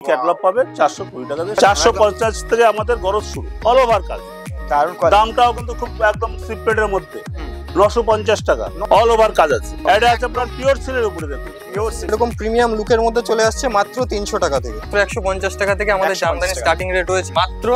Catalogue পাবে 420 টাকা দিয়ে। 450 থেকে আমাদের গরজ শুরু, অল ওভার কাজ। দামটাও কিন্তু খুব একদম সিম্পলের মধ্যে, 950 টাকা অল ওভার কাজ আছে। এটা আছে আপনার পিওর সিলের উপরে, দেখুন এরকম প্রিমিয়াম লুকের মধ্যে চলে আসছে মাত্র 300 টাকা থেকে। 150 টাকা থেকে আমাদের জামদানি স্টার্টিং রেট রয়েছে মাত্র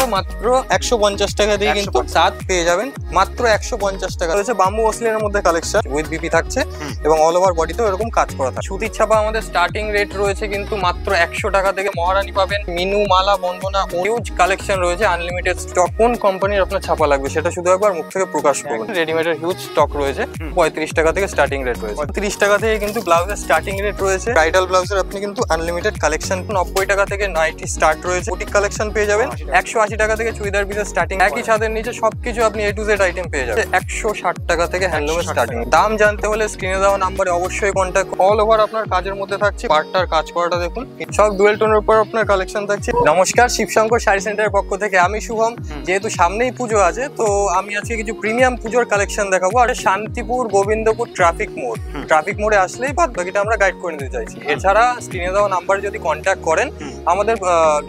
150 টাকা দিয়ে কিন্তু সাত পেয়ে যাবেন মাত্র 150 টাকা। রয়েছে বাম্বু মসলিনের মধ্যে কালেকশন উইথ বিপি থাকছে এবং অল ওভার বডিতেও এরকম কাজ করা থাকে। সুতির ছাপা আমাদের স্টার্টিং রেট রয়েছে কিন্তু মাত্র 100 টাকা থেকে। মহারানী পাবেন, মিনু, মালা, বন্দনা, হিউজ কালেকশন রয়েছে, আনলিমিটেড স্টক। কোন কোম্পানির আপনার ছাপা লাগবে সেটা শুধু একবার মুখ থেকে প্রকাশ করবেন। রেডিমেডের হিউজ স্টক রয়েছে, 35 টাকা থেকে স্টার্টিং রেট রয়েছে। 30 টাকা থেকে কিন্তু ব্লাউজের স্টার্টিং রেট রয়েছে। ব্রাইডাল ব্লাউজের আপনি কিন্তু আনলিমিটেড কালেকশন। 90 টাকা থেকে নাইটি স্টার্ট রয়েছে। বুটিক কালেকশন পেয়ে যাবেন 180 টাকা থেকে। চুড়িদার পিসের স্টার্টিং একই ছাদের নিচে সবকিছু আপনি A to Z আইটেম পেয়ে যাবেন। 160 টাকা থেকে হ্যান্ডলুমের স্টার্টিং। দাম জানতে হলে স্ক্রিনে দেওয়া নাম্বারে অবশ্যই কন্ট্যাক্ট। অল ওভার আপনার কাজের মধ্যে থাকছে, পার্টটার কাজ করাটা দেখুন, সব ডুয়েল টোনের উপর আপনার কালেকশন থাকছে। নমস্কার, শিবশঙ্কর শাড়ি সেন্টারের পক্ষ থেকে আমি শুভম। যেহেতু সামনেই পুজো আছে, তো আমি আজকে কিছু প্রিমিয়াম পুজোর কালেকশন দেখাবো। আর শান্তিপুর, গোবিন্দপুর ট্রাফিক মোড়ে আসলেই বাদ বাকিটা আমরা গাইড করে নিতে চাইছি। এছাড়া স্ক্রিনে দেওয়া নাম্বারে যদি কন্ট্যাক্ট করেন, আমাদের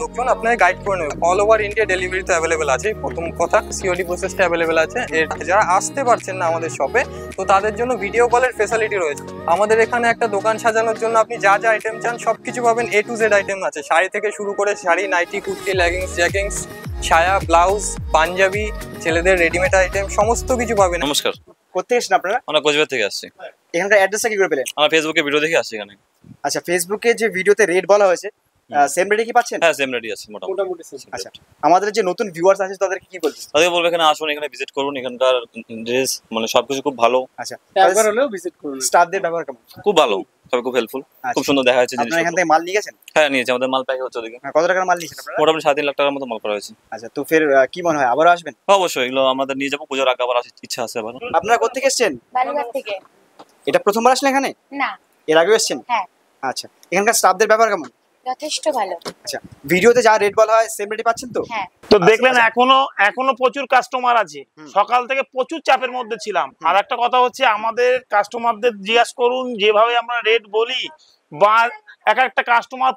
লোকজন আপনাকে গাইড করে নেবে। অল ওভার ইন্ডিয়া ডেলিভারি তো অ্যাভেলেবেল আছে। প্রথম কথা, সিওডি প্রসেসটা অ্যাভেলেবেল আছে। যারা আসতে পারছেন না আমাদের শপে, তো তাদের জন্য ভিডিও কলের ফেসিলিটি রয়েছে। আমাদের এখানে একটা দোকান সাজানোর জন্য আপনি যা যা আইটেম চান সবকিছু পাবেন। A to Z আইটেম আছে, শাড়ি থেকে শুরু করে sari, nightie, kurti, leggings, jeggings, ছায়া, ব্লাউজ, পাঞ্জাবি, ছেলেদের রেডিমেড আইটেম সমস্ত কিছু পাবেন। নমস্কার, কোথায় এসেছেন আপনারা? আমরা কোচবিহার থেকে আসছি। এখানকার অ্যাড্রেসটা কি করে পেলেন? আমরা ফেসবুকে ভিডিও দেখে আসছি এখানে। আচ্ছা, ফেসবুকে যে ভিডিওতে রেট বলা হয়েছে সেম রেটে কি পাচ্ছেন? হ্যাঁ, সেম রেডি আছে মোটামুটি। আচ্ছা, আমাদের যে নতুন ভিউয়ার্স আছে তাদেরকে কি বলছেন? তাদেরকে বলবো এখানে আসুন, এখানে ভিজিট করুন। এখানকার ড্রেস মানে সবকিছু খুব ভালো। আচ্ছা, একবার হলেও ভিজিট করুন। স্টাফদের ব্যবহার কেমন? খুব ভালো, সবাই খুব হেল্পফুল, খুব সুন্দর দেখা যাচ্ছে জিনিস। আপনারা এখান থেকে মাল নিয়ে গেছেন? হ্যাঁ, নিয়েছি। আমাদের মাল প্যাকেজ হচ্ছে ওদিকে। কত টাকার মাল নিয়েছেন আপনারা? মোটামুটি 3.5 লাখ টাকার মতো মাল করা হয়েছে। আচ্ছা, তো ফের কি মনে হয় আবারও আসবেন? অবশ্যই, এগুলো আমাদের নিয়ে যাবো, পুজোর আগে আবার আসার ইচ্ছা আছে আবার। আপনারা কোথা থেকে এসেছেন? বালুঘাট থেকে। এটা প্রথমবার আসলেন এখানে? না, এর আগেও এসেছেন? হ্যাঁ। আচ্ছা, এখানকার স্টাফদের ব্যবহার কেমন? যথেষ্ট ভালো। আচ্ছা, ভিডিওতে যা রেট বলা হয় সেম রেটে পাচ্ছেন তো? হ্যাঁ। তো দেখলেন এখনো প্রচুর কাস্টমার আছে। সকাল থেকে প্রচুর চাপের মধ্যে ছিলাম। আর একটা কথা হচ্ছে, আমাদের কাস্টমারদের জিজ্ঞাসা করুন, যেভাবে আমরা রেট বলি বা একটা কাস্টমার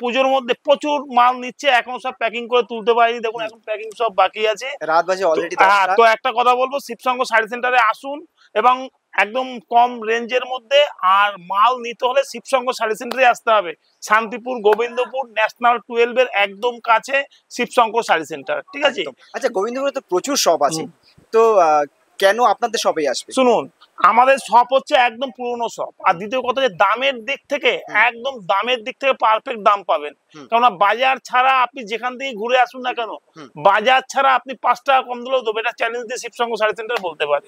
পুজোর মধ্যে প্রচুর মাল নিচ্ছে, এখনো সব প্যাকিং করে তুলতে পারিনি। দেখুন এখন প্যাকিং সব বাকি আছে, রাত বাজে অলরেডি। তো একটা কথা বলবো, শিবশঙ্কর শাড়ি সেন্টারে আসুন এবং একদম কম রেঞ্জের মধ্যে আর মাল নিতে হলে শিবশঙ্কর শাড়ি সেন্টারে আসতে হবে। শান্তিপুর, গোবিন্দপুর ন্যাশনাল 12 এর একদম কাছে শিবশঙ্কর শাড়ি সেন্টার, ঠিক আছে? আচ্ছা, গোবিন্দপুরে তো প্রচুর শপ আছে, তো কেন আপনাদের শপেই আসবে? শুনুন, আমাদের শপ হচ্ছে একদম পুরনো শপ। আর দ্বিতীয় কথা, যে দামের দিক থেকে একদম পারফেক্ট দাম পাবেন। কেননা বাজার ছাড়া আপনি যেখান থেকে ঘুরে আসুন না কেন, বাজার ছাড়া আপনি 5 টাকা কম দিলেও দেবো, এটা চ্যালেঞ্জ দিয়ে শিবশঙ্কর শাড়ি সেন্টার বলতে পারি।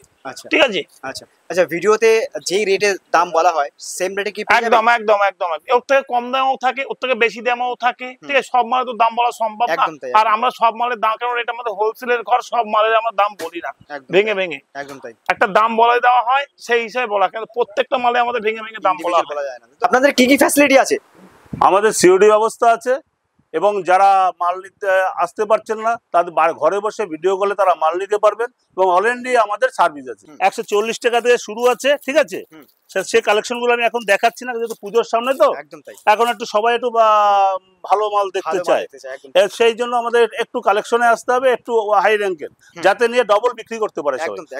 ঠিক আছে? আচ্ছা আচ্ছা, ভিডিওতে যেই রেটের দাম বলা হয় সেম রেটে কি? একদম একদম একদম। ওর থেকে কম দামও থাকে, ওর থেকে বেশি দামও থাকে, ঠিক আছে? সব মালের তো দাম বলা সম্ভব না। আর আমরা সব মালের দাম, কারণ এটা আমাদের হোলসেলের ঘর, সব মালের আমরা দাম বলি না ভেঙে ভেঙে। একদম তাই, একটা দাম বলে দেওয়া হয়, সেই হিসাবে বলা, কিন্তু প্রত্যেকটা মালে আমাদের ভেঙে ভেঙে দাম বলা যায় না। আপনাদের কি কি ফ্যাসিলিটি আছে? আমাদের সিওডি ব্যবস্থা আছে, এবং যারা মাল নিতে আসতে পারছেন না তাদের ঘরে বসে ভিডিও কলে তারা মাল নিতে পারবেন। এবং অল ইন্ডিয়া আমাদের সার্ভিস আছে। 140 টাকা থেকে শুরু আছে, ঠিক আছে? সে কালেকশন গুলো আমি এখন দেখাচ্ছি না, যেহেতু পুজোর সামনে তো এখন একটু সবাই একটু ভালো মাল দেখতে চায়। সেই জন্য আমাদের একটু কালেকশনে আসতে হবে, একটু হাই র্যাঙ্কের, যাতে নিয়ে ডবল বিক্রি করতে পারে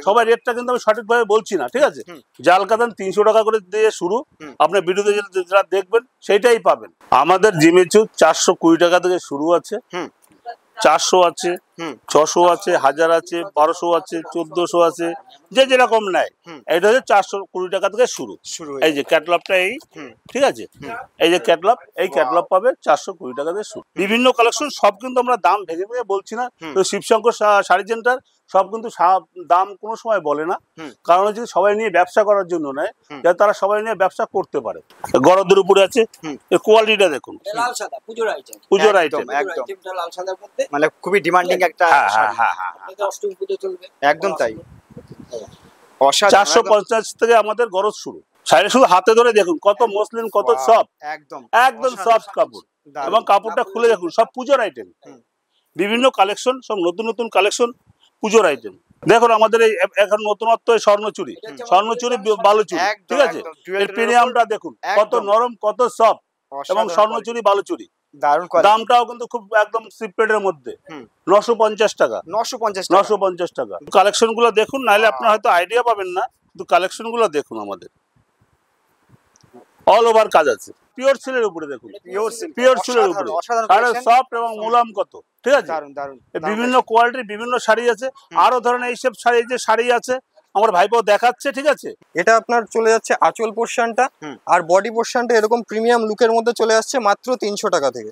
সবাই। রেটটা কিন্তু আমি সঠিকভাবে বলছি না, ঠিক আছে? জাল কাতান 300 টাকা করে দিয়ে শুরু, আপনার ভিডিওতে যারা দেখবেন সেইটাই পাবেন। আমাদের জিমেচু 420 টাকা থেকে শুরু আছে, 400 আছে, 600 আছে, 1000 আছে, 1200 আছে, 1400 আছে, যে যেরকম নেয়। এটা হচ্ছে 420 টাকা থেকে শুরু। এই যে ক্যাটালগটা, এই ঠিক আছে, এই যে ক্যাটালগ, এই ক্যাটালগ পাবে 420 টাকা থেকে শুরু। বিভিন্ন কালেকশন, সব কিন্তু আমরা দাম ভেঙে ভেঙে বলছি না। তো শিবশঙ্কর শাড়ি সেন্টার সব কিন্তু দাম কোনো সময় বলে না, কারণ হচ্ছে সবাই নিয়ে ব্যবসা করার জন্য নয়, যাতে তারা সবাই নিয়ে ব্যবসা করতে পারে। গরদের উপরে আছে, এর কোয়ালিটিটা দেখুন, লাল সাদা পুজোর আইটেম, পুজোর আইটেম একদম লাল সাদার মধ্যে, মানে খুবই ডিমান্ডিং একটা। অষ্টমী পুজো চলবে, একদম তাই। 450 থেকে আমাদের গরজ শুরু। শাড়ি শুধু হাতে ধরে দেখুন, কত মসলিন, কত সফট, একদম সফট কাপড়, এবং কাপড়টা খুলে দেখুন, সব পুজোর আইটেম। বিভিন্ন কালেকশন, সব নতুন নতুন কালেকশন, পুজোর আইটেম। দেখুন আমাদের এই এখন নতুনত্ব স্বর্ণচুরি, বালুচুরি, ঠিক আছে? এর প্রিমিয়ামটা দেখুন, কত নরম, কত সফট, এবং স্বর্ণচুরি বালুচুরি, দারুণ কোয়ালিটি। দামটাও কিন্তু খুব একদম সিপ্রেটের মধ্যে। 950 টাকা। 950 টাকা। কালেকশন গুলো দেখুন, নাহলে আপনার হয়তো আইডিয়া পাবেন না, কিন্তু কালেকশন গুলো দেখুন আমাদের। অল ওভার কাজ আছে, পিওর সিলের উপরে দেখুন, পিওর সিলের উপরে, সাড়ে সফট এবং মুলাম কত, ঠিক আছে। বিভিন্ন কোয়ালিটির বিভিন্ন শাড়ি আছে, আরো ধরনের এইসব শাড়ি, যে শাড়ি আছে আমার ভাইপো দেখাচ্ছে, ঠিক আছে। এটা আপনার চলে যাচ্ছে আঁচল পোর্শনটা, আর বডি পোর্শনটা এরকম প্রিমিয়াম লুকের মধ্যে চলে আসছে মাত্র 300 টাকা থেকে।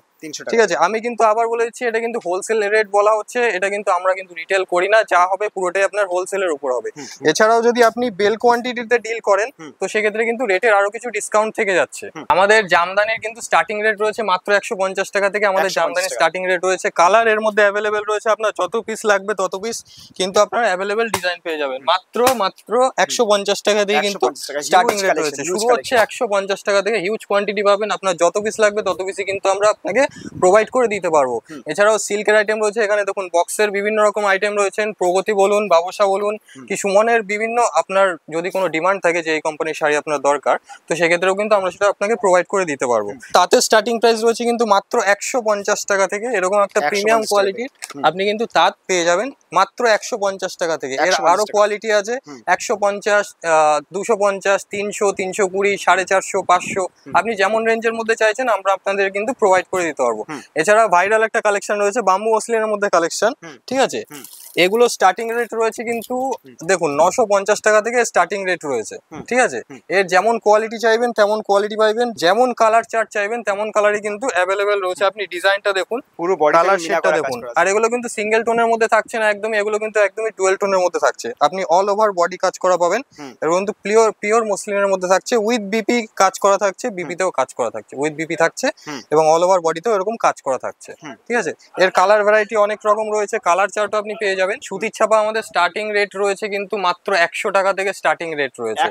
ঠিক আছে, আমি কিন্তু আবার বলে দিচ্ছি, এটা কিন্তু হোলসেল রেট বলা হচ্ছে, এটা কিন্তু আমরা কিন্তু রিটেল করি না, যা হবে পুরোটাই আপনার হোলসেলের উপর হবে। এছাড়াও যদি আপনি বেল কোয়ান্টিটিতে ডিল করেন, তো সেক্ষেত্রে কিন্তু রেটের আরো কিছু ডিসকাউন্ট থেকে যাচ্ছে। আমাদের জামদানির কিন্তু স্টার্টিং রেট রয়েছে মাত্র 150 টাকা থেকে, আমাদের জামদানির স্টার্টিং রেট রয়েছে। কালার এর মধ্যে অ্যাভেলেবেল রয়েছে, আপনার যত পিস লাগবে তত পিস কিন্তু আপনার অ্যাভেলেবেল ডিজাইন পেয়ে যাবেন। মাত্র 150 টাকা দিয়ে কিন্তু স্টার্টিং রেট রয়েছে, শুরু হচ্ছে 150 টাকা থেকে। হিউজ কোয়ান্টিটি পাবেন, আপনার যত পিস লাগবে তত পিসই কিন্তু আমরা আপনাকে প্রোভাইড করে দিতে পারবো। এছাড়াও সিল্কের আইটেম রয়েছে এখানে, দেখুন বক্সের বিভিন্ন রকম আইটেম রয়েছেন, প্রগতি বলুন, বাবসা বলুন, কি সুমনের বিভিন্ন, আপনার যদি কোনো ডিমান্ড থাকে যে এই কোম্পানির শাড়ি আপনার দরকার, তো সেক্ষেত্রেও কিন্তু আমরা সেটা আপনাকে প্রোভাইড করে দিতে পারবো। তাতে স্টার্টিং প্রাইস রয়েছে কিন্তু মাত্র 150 টাকা থেকে। এরকম একটা প্রিমিয়াম কোয়ালিটির আপনি কিন্তু তাঁত পেয়ে যাবেন মাত্র 150 টাকা থেকে। এর আরো কোয়ালিটি আছে, 150, 250, 300, 320, 450, 500, আপনি যেমন রেঞ্জের মধ্যে চাইছেন আমরা আপনাদের কিন্তু প্রোভাইড করে দিতে পারবো। এছাড়া ভাইরাল একটা কালেকশন রয়েছে বাম্বু মসলিনের মধ্যে কালেকশন, ঠিক আছে। এগুলো স্টার্টিং রেট রয়েছে কিন্তু দেখুন 950 টাকা থেকে স্টার্টিং রেট রয়েছে, ঠিক আছে। এর যেমন কোয়ালিটি চাইবেন তেমন কোয়ালিটি পাইবেন, যেমন কালার চার্ট চাইবেন তেমন কালারই কিন্তু অ্যাভেলেবেল রয়েছে। আপনি ডিজাইনটা দেখুন, পুরো কালার শেডটা দেখুন, আর এগুলো কিন্তু সিঙ্গেল টোনের মধ্যে থাকছে না একদমই, এগুলো কিন্তু একদমই ডুয়েল টোনের মধ্যে থাকছে। আপনি অল ওভার বডি কাজ করা পাবেন, এগুলো কিন্তু পিওর মসলিনের মধ্যে থাকছে, উইথ বিপি কাজ করা থাকছে, বিপিতেও কাজ করা থাকছে, উইথ বিপি থাকছে এবং অল ওভার বডিতেও এরকম কাজ করা থাকছে, ঠিক আছে। এর কালার ভ্যারাইটি অনেক রকম রয়েছে, কালার চার্টও আপনি পেয়ে যাবেন। সুতির ছাপা আমাদের স্টার্টিং রেট রয়েছে কিন্তু মাত্র 100 টাকা থেকে স্টার্টিং রেট রয়েছে।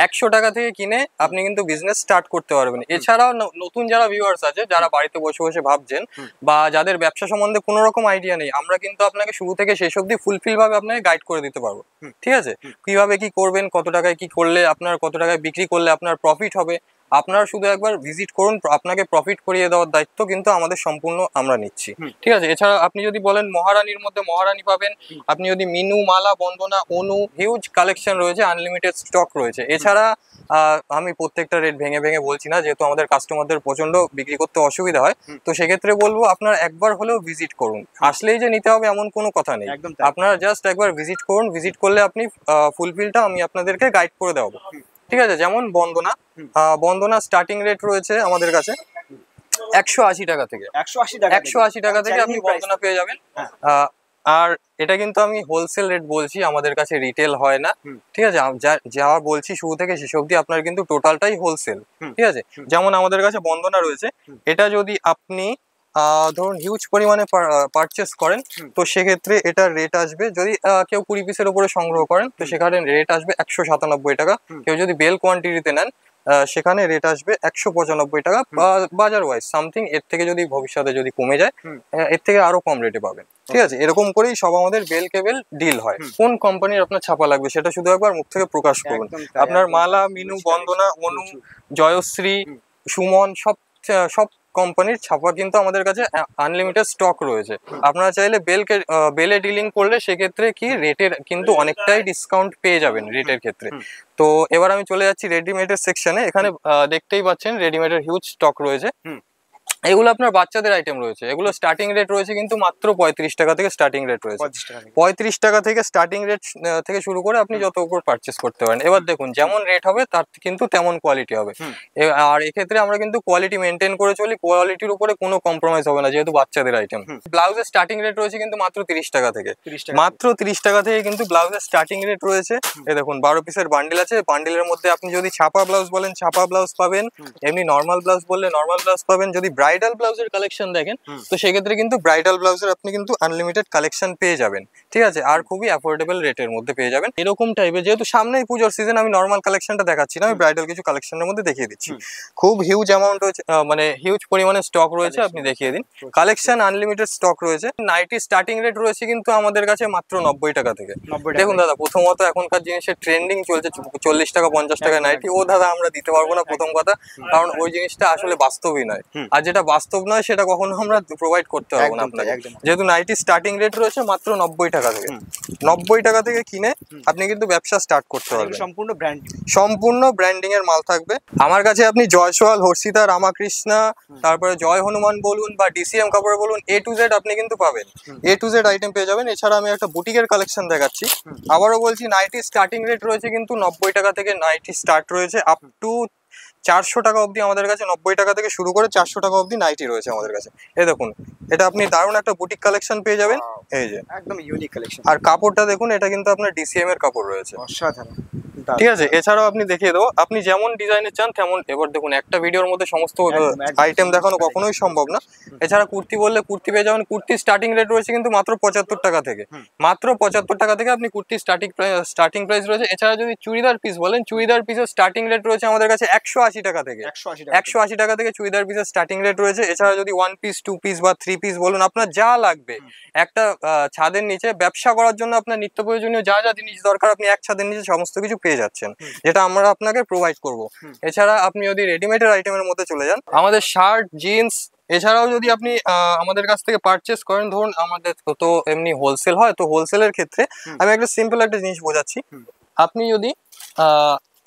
100 টাকা থেকে কিনে আপনি কিন্তু বিজনেস স্টার্ট করতে পারবেন। এছাড়াও নতুন যারা ভিউয়ার্স আছে, যারা বাড়িতে বসে বসে ভাবছেন বা যাদের ব্যবসা সম্বন্ধে কোনো রকম আইডিয়া নেই, আমরা কিন্তু আপনাকে শুরু থেকে শেষ অবধি ফুলফিল ভাবে আপনাকে গাইড করে দিতে পারবো, ঠিক আছে। কিভাবে কি করবেন, কত টাকায় কি করলে আপনার, কত টাকায় বিক্রি করলে আপনার প্রফিট হবে, আপনারা শুধু একবার ভিজিট করুন, আপনাকে প্রফিট করিয়ে দেওয়ার দায়িত্ব কিন্তু আমাদের সম্পূর্ণ আমরা নিচ্ছি, ঠিক আছে। এছাড়া আপনি যদি বলেন মহারানীর মধ্যে মহারানী পাবেন, আপনি যদি মিনু, মালা, বন্দনা, অনু, হিউজ কালেকশন রয়েছে, আনলিমিটেড স্টক রয়েছে। এছাড়া আমি প্রত্যেকটা রেট ভেঙে ভেঙে বলছি না, যেহেতু আমাদের কাস্টমারদের প্রচন্ড বিক্রি করতে অসুবিধা হয়, তো সেক্ষেত্রে বলবো আপনার একবার হলেও ভিজিট করুন। আসলেই যে নিতে হবে এমন কোনো কথা নেই, আপনারা জাস্ট একবার ভিজিট করুন, ভিজিট করলে আপনি ফুলফিলটা আমি আপনাদেরকে গাইড করে দেবো, ঠিক আছে। যেমন বন্দনা স্টার্টিং রেট রয়েছে আমাদের কাছে 180 টাকা থেকে, 180 টাকা থেকে আপনি বন্দনা পেয়ে যাবেন। আর এটা কিন্তু আমি হোলসেল রেট বলছি, আমাদের কাছে রিটেল হয় না, ঠিক আছে। যা বলছি শুরু থেকে শেষ অবধি আপনার কিন্তু টোটালটাই হোলসেল, ঠিক আছে। যেমন আমাদের কাছে বন্দনা রয়েছে, এটা যদি আপনি ধরুন হিউজ পরিমাণে পারচেস করেন, তো সেক্ষেত্রে এটার রেট আসবে, যদি কেউ 20 পিসের উপরে সংগ্রহ করেন তো সেখানে রেট আসবে 197 টাকা। কেউ যদি বেল কোয়ান্টিটিতে নেন সেখানে রেট আসবে 195 টাকা, বাজার ওয়াইজ সামথিং এর থেকে যদি ভবিষ্যতে যদি কমে যায় এর থেকে আরো কম রেটে পাবেন, ঠিক আছে। এরকম করেই সব আমাদের বেল কেবেল ডিল হয়। কোন কোম্পানির আপনার ছাপা লাগবে সেটা শুধু একবার মুখ থেকে প্রকাশ করুন। আপনার মালা, মিনু, বন্দনা, অনু, জয়শ্রী, সুমন সব কোম্পানির ছাপা কিন্তু আমাদের কাছে আনলিমিটেড স্টক রয়েছে। আপনারা চাইলে বেলে ডিলিং করলে সেক্ষেত্রে কি রেটের কিন্তু অনেকটাই ডিসকাউন্ট পেয়ে যাবেন রেটের ক্ষেত্রে। তো এবার আমি চলে যাচ্ছি রেডিমেডের সেকশনে। এখানে দেখতেই পাচ্ছেন রেডিমেডের হিউজ স্টক রয়েছে। এগুলো আপনার বাচ্চাদের আইটেম রয়েছে, এগুলো স্টার্টিং রেট রয়েছে কিন্তু মাত্র 35 টাকা থেকে স্টার্টিং রেট রয়েছে। 35 টাকা থেকে স্টার্টিং রেট থেকে শুরু করে আপনি যত উপর পারচেস করতে পারেন। এবার দেখুন যেমন রেট হবে তার কিন্তু তেমন কোয়ালিটি হবে, আর এক্ষেত্রে আমরা কিন্তু কোয়ালিটি মেনটেন করে চলি, কোয়ালিটির উপরে কোনো কম্প্রোমাইজ হবে না যেহেতু বাচ্চাদের আইটেম। ব্লাউজের স্টার্টিং রেট রয়েছে কিন্তু মাত্র 30 টাকা থেকে, মাত্র 30 টাকা থেকে কিন্তু ব্লাউজের স্টার্টিং রেট রয়েছে। এই দেখুন 12 পিসের বান্ডিল আছে, বান্ডিলের মধ্যে আপনি যদি ছাপা ব্লাউজ বলেন ছাপা ব্লাউজ পাবেন, এমনি নর্মাল ব্লাউজ বললে নর্মাল ব্লাউজ পাবেন। যদি ব্রাইডাল ব্লাউজের কালেকশন দেখেন তো সেক্ষেত্রে কিন্তু ব্রাইডাল ব্লাউজের আপনি কিন্তু আনলিমিটেড কালেকশন পেয়ে যাবেন, ঠিক আছে, আর খুবই অ্যাফোর্ডেবল রেটের মধ্যে পেয়ে যাবেন। এরকম টাইপের, যেহেতু সামনেই পুজোর সিজন আমি নর্মাল কালেকশনটা দেখাচ্ছি না, আমি ব্রাইডাল কিছু কালেকশনের মধ্যে দেখিয়ে দিচ্ছি। খুব হিউজ অ্যামাউন্ট রয়েছে, মানে হিউজ পরিমাণে স্টক রয়েছে, আপনি দেখিয়ে দিন। কালেকশন আনলিমিটেড স্টক রয়েছে। নাইটি স্টার্টিং রেট রয়েছে কিন্তু আমাদের কাছে মাত্র 90 টাকা থেকে। দেখুন দাদা, প্রথমত এখনকার জিনিসের ট্রেন্ডিং চলছে 40 টাকা 50 টাকা নাইটি, ও দাদা আমরা দিতে পারবো না প্রথম কথা, কারণ ওই জিনিসটা আসলে বাস্তবই নয়। আর যেটা যেটা বাস্তব নয় সেটা কখনো আমরা প্রোভাইড করতে পারবো না আপনাকে। যেহেতু নাইটি স্টার্টিং রেট রয়েছে মাত্র 90 টাকা থেকে, 90 টাকা থেকে কিনে আপনি কিন্তু ব্যবসা স্টার্ট করতে পারবেন। সম্পূর্ণ ব্র্যান্ডিং এর মাল থাকবে আমার কাছে। আপনি জয়সওয়াল, হর্ষিতা, রামাকৃষ্ণা, তারপরে জয় হনুমান বলুন বা ডিসিএম কাপড় বলুন, A to Z আপনি কিন্তু পাবেন, A to Z আইটেম পেয়ে যাবেন। এছাড়া আমি একটা বুটিকের কালেকশন দেখাচ্ছি। আবারও বলছি, নাইটি স্টার্টিং রেট রয়েছে কিন্তু 90 টাকা থেকে নাইটি স্টার্ট রয়েছে, আপ টু 400 টাকা অবধি আমাদের কাছে। 90 টাকা থেকে শুরু করে 400 টাকা অবধি নাইটি রয়েছে আমাদের কাছে। এই দেখুন, এটা আপনি দারুণ একটা বুটিক কালেকশন পেয়ে যাবেন। এই যে একদম ইউনিক কালেকশন। আর কাপড়টা দেখুন, এটা কিন্তু আপনার ডিসিএম এর কাপড় রয়েছে, অসাধারণ। ঠিক আছে। এছাড়াও আপনি দেখিয়ে দেবো, আপনি যেমন ডিজাইনের চান তেমন। এবার দেখুন, একটা ভিডিওর মধ্যে সমস্ত আইটেম দেখানো কখনোই সম্ভব না। এছাড়া কুর্তি বললে কুর্তি পেয়ে যাবেন। কুর্তির স্টার্টিং রেট রয়েছে কিন্তু মাত্র 75 টাকা থেকে, মাত্র 75 টাকা থেকে আপনি কুর্তির স্টার্টিং প্রাইস রয়েছে। এছাড়া যদি চুড়িদার পিস বলেন, চুড়িদার পিসের স্টার্টিং রেট রয়েছে আমাদের কাছে 180 টাকা থেকে, 180 টাকা থেকে চুড়িদার পিসের স্টার্টিং রেট রয়েছে। এছাড়া যদি 1 পিস, 2 পিস বা 3 পিস বলুন, আপনার যা লাগবে একটা ছাদের নিচে ব্যবসা করার জন্য আপনার নিত্য প্রয়োজনীয় যা যা জিনিস দরকার আপনি এক ছাদের নিচে সমস্ত কিছু পেয়ে যাচ্ছেন, যেটা আমরা আপনাকে প্রোভাইড করব। এছাড়া আপনি যদি রেডিমেডের আইটেমের মধ্যে চলে যান, আমাদের শার্ট, জিন্স, এছাড়াও যদি আপনি আমাদের কাছ থেকে পারচেস করেন, ধরুন আমাদের তো এমনি হোলসেল হয়, তো হোলসেলের ক্ষেত্রে আমি একটা সিম্পল একটা জিনিস বোঝাচ্ছি। আপনি যদি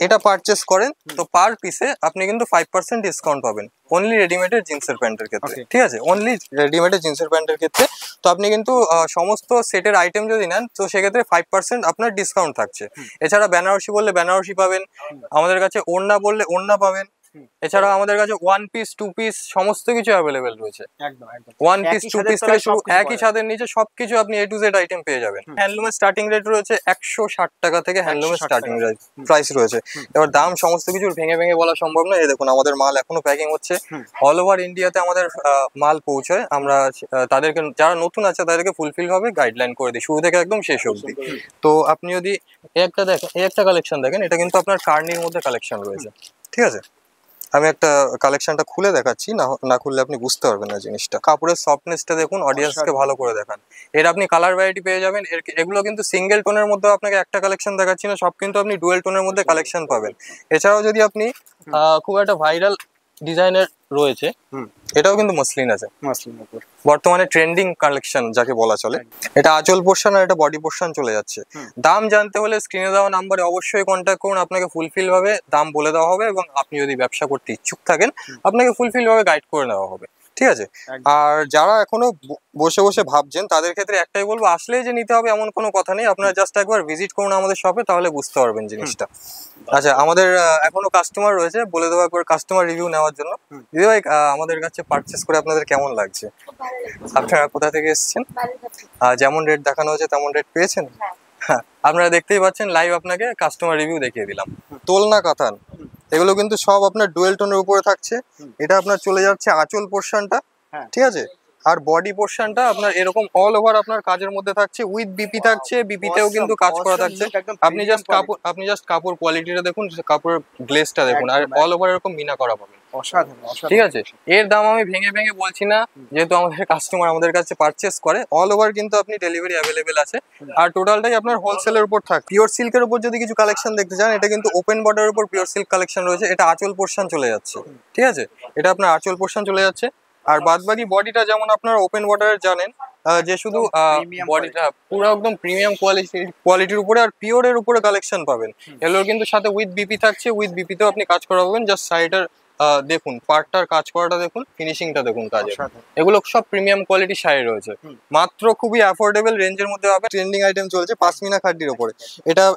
এটা পারচেস করেন তো পার পিসে আপনি কিন্তু 5% ডিসকাউন্ট পাবেন, অনলি রেডিমেডের জিন্সের প্যান্টের ক্ষেত্রে, ঠিক আছে, অনলি রেডিমেডের জিন্সের প্যান্টের ক্ষেত্রে। তো আপনি কিন্তু সমস্ত সেটের আইটেম যদি নেন তো সেক্ষেত্রে 5% আপনার ডিসকাউন্ট থাকছে। এছাড়া বেনারসি বললে বেনারসি পাবেন, আমাদের কাছে ওড়না বললে ওড়না পাবেন। এছাড়াও আমাদের কাছে 1 পিস, 2 পিস সমস্ত কিছু অ্যাভেলেবেল রয়েছে। 1 পিস, 2 পিস থেকে শুরু, একই ছাদের নিচে সবকিছু আপনি A to Z আইটেম পেয়ে যাবেন। হ্যান্ডলুমের স্টার্টিং রেট রয়েছে 160 টাকা থেকে, হ্যান্ডলুমের স্টার্টিং প্রাইস রয়েছে। এবার দাম সমস্ত কিছুর ভেঙে ভেঙে বলা সম্ভব নয়। এই দেখুন, আমাদের মাল এখনো প্যাকিং হচ্ছে, অল ওভার ইন্ডিয়াতে আমাদের মাল পৌঁছায়। আমরা তাদেরকে, যারা নতুন আছে তাদেরকে ফুলফিল ভাবে গাইডলাইন করে দিই শুরু থেকে একদম শেষ অবধি। তো আপনি যদি একটা দেখেন, একটা কালেকশন দেখেন, এটা কিন্তু আপনার কার্নির মধ্যে কালেকশন রয়েছে, ঠিক আছে। আমি একটা কালেকশনটা খুলে দেখাচ্ছি, না খুললে আপনি বুঝতে পারবেন না জিনিসটা। কাপড়ের সফটনেসটা দেখুন, অডিয়েন্সকে ভালো করে দেখান। এর আপনি কালার ভ্যারাইটি পেয়ে যাবেন। এগুলো কিন্তু সিঙ্গেল টোনের মধ্যে আপনাকে একটা কালেকশন দেখাচ্ছি না, সব কিন্তু আপনি ডুয়েল টোনের মধ্যে কালেকশন পাবেন। এছাড়াও যদি আপনি খুব একটা ভাইরাল ডিজাইনের রয়েছে, এটাও কিন্তু মসলিন আছে, বর্তমানে ট্রেন্ডিং কালেকশন যাকে বলা চলে। এটা আঁচল পোর্শন আর এটা বডি পোর্শন চলে যাচ্ছে। দাম জানতে হলে স্ক্রিনে দেওয়া নাম্বারে অবশ্যই কন্ট্যাক্ট করুন, আপনাকে ফুলফিল ভাবে দাম বলে দেওয়া হবে এবং আপনি যদি ব্যবসা করতে ইচ্ছুক থাকেন আপনাকে ফুলফিল ভাবে গাইড করে নেওয়া হবে, ঠিক আছে। আর যারা এখনো বসে বসে ভাবছেন তাদের ক্ষেত্রে একটাই বলবো, আসলেই যে নিতে হবে এমন কোনো কথা নেই, আপনারা জাস্ট একবার ভিজিট করুন আমাদের শপে, তাহলে বুঝতে পারবেন জিনিসটা। আচ্ছা, আমাদের এখনো কাস্টমার রয়েছে, বলে দেবো একবার কাস্টমার রিভিউ নেওয়ার জন্য। দিদি ভাই, আমাদের কাছে পারচেস করে আপনাদের কেমন লাগছে? আপনারা কোথা থেকে এসেছেন? যেমন রেট দেখানো হয়েছে তেমন রেট পেয়েছেন? হ্যাঁ, আপনারা দেখতেই পাচ্ছেন, লাইভ আপনাকে কাস্টমার রিভিউ দেখিয়ে দিলাম। তোলনা কাতান এগুলো কিন্তু সব আপনার ডুয়েল টোনের উপরে থাকছে। এটা আপনার চলে যাচ্ছে আঁচল পোর্শনটা, ঠিক আছে। আর বডি পোর্শনটা আপনার এরকম অল ওভার আপনার কাজের মধ্যে থাকছে, উইথ বিপি থাকছে, বিপিতেও কিন্তু কাজ করা থাকছে। আপনি জাস্ট কাপড় কোয়ালিটিটা দেখুন, কাপড়ের গ্লেজটা দেখুন, আর অল ওভার এরকম মিনা করা পাবেন, ঠিক আছে। এর দাম আমি ভেঙে ভেঙে বলছি না, যেহেতু আমাদের কাস্টমার আমাদের কাছে পারচেস করে। অল ওভার কিন্তু আপনি ডেলিভারি অ্যাভেলেবেল আছে, আর টোটালটাই আপনার হোলসেলের উপর থাকে। পিওর সিল্কের উপর যদি কিছু কালেকশন দেখতে চান, এটা কিন্তু ওপেন বর্ডারের উপর পিওর সিল্ক কালেকশন রয়েছে। এটা আঁচল পোর্শন চলে যাচ্ছে, ঠিক আছে, এটা আপনার আঁচল পোর্শন চলে যাচ্ছে। আর বাদ বাকি বডিটা যেমন আপনার ওপেন বর্ডারের জানেন, যে শুধু বডিটা পুরো একদম প্রিমিয়াম কোয়ালিটির উপরে আর পিওরের উপরে কালেকশন পাবেন। এগুলোর কিন্তু সাথে উইথ বিপি থাকছে, উইথ বিপিতেও আপনি কাজ করা পাবেন। জাস্ট সাইডের দেখুন, পার্টটার কাজ করাটা দেখুন, ফিনিশিংটা দেখুন কাজের, এগুলো সব প্রিমিয়াম কোয়ালিটি শাড়ি রয়েছে। মাত্র খুবই অ্যাফোর্ডেবল রেঞ্জের মধ্যে হবে। ট্রেন্ডিং আইটেম চলছে পাশমিনা খাড্ডির উপরে।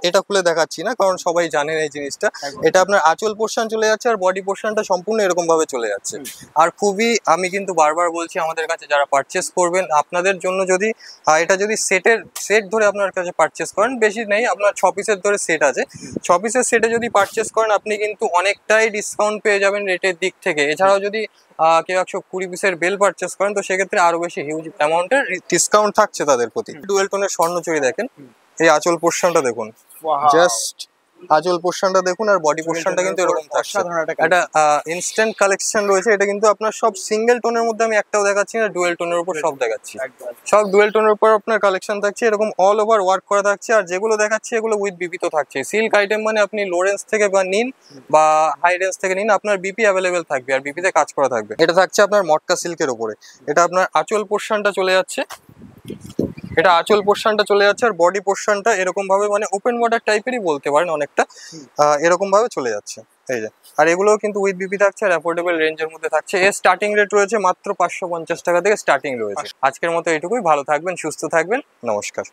এটা খুলে দেখাচ্ছি না, কারণ সবাই জানেন এই জিনিসটা। এটা আপনার আঁচল পোর্শন চলে যাচ্ছে আর বডি পোর্শনটা সম্পূর্ণ এরকম ভাবে চলে যাচ্ছে। আর খুবই, আমি কিন্তু বারবার বলছি, আমাদের কাছে যারা পারচেস করবেন আপনাদের জন্য যদি এটা যদি সেট ধরে আপনার কাছে পারচেস করেন, বেশি নেই, আপনার 6 পিসের ধরে সেট আছে, 6 পিসের সেটে যদি পারচেস করেন আপনি কিন্তু অনেকটাই ডিসকাউন্ট পেয়ে যাবেন রেটের দিক থেকে। এছাড়াও যদি কেউ 120 পিসের বেল পারচেস করেন তো সেক্ষেত্রে আরো বেশি হিউজ অ্যামাউন্টের ডিসকাউন্ট থাকছে তাদের প্রতি। ডুয়েল টোনের স্বর্ণচুরি দেখেন, এই আঁচল পোর্শনটা দেখুন, জাস্ট আঁচল পোর্শনটা দেখুন, আর বডি পোর্শনটা কিন্তু এরকম থাকছে। একটা ইনস্ট্যান্ট কালেকশন রয়েছে, এটা কিন্তু আপনার সব সিঙ্গেল টোনের মধ্যে আমি একটাও দেখাচ্ছি না, ডুয়েল টোনের উপর সব দেখাচ্ছি। সব ডুয়েল টোনের উপর আপনার কালেকশন থাকছে, এরকম অল ওভার ওয়ার্ক করা থাকছে। আর যেগুলো দেখাচ্ছি এগুলো উইথ বিপি তো থাকছে। সিল্ক আইটেম মানে আপনি লো রেঞ্জ থেকে বা নিন বা হাই রেঞ্জ থেকে নিন, আপনার বিপি অ্যাভেলেবেল থাকবে আর বিপিতে কাজ করা থাকবে। এটা থাকছে আপনার মটকা সিল্কের উপরে। এটা আপনার আঁচল পোর্শনটা চলে যাচ্ছে, এটা আঁচল পোর্শনটা চলে যাচ্ছে, আর বডি পোর্শনটা এরকম ভাবে মানে ওপেন বর্ডার টাইপেরই বলতে পারেন অনেকটা, এরকম ভাবে চলে যাচ্ছে। এই যে, আর এগুলোও কিন্তু উইথ বিপি থাকছে আর অ্যাফোর্ডেবল রেঞ্জের মধ্যে থাকছে। এর স্টার্টিং রেট রয়েছে মাত্র 550 টাকা থেকে স্টার্টিং রয়েছে। আজকের মতো এইটুকুই, ভালো থাকবেন, সুস্থ থাকবেন, নমস্কার।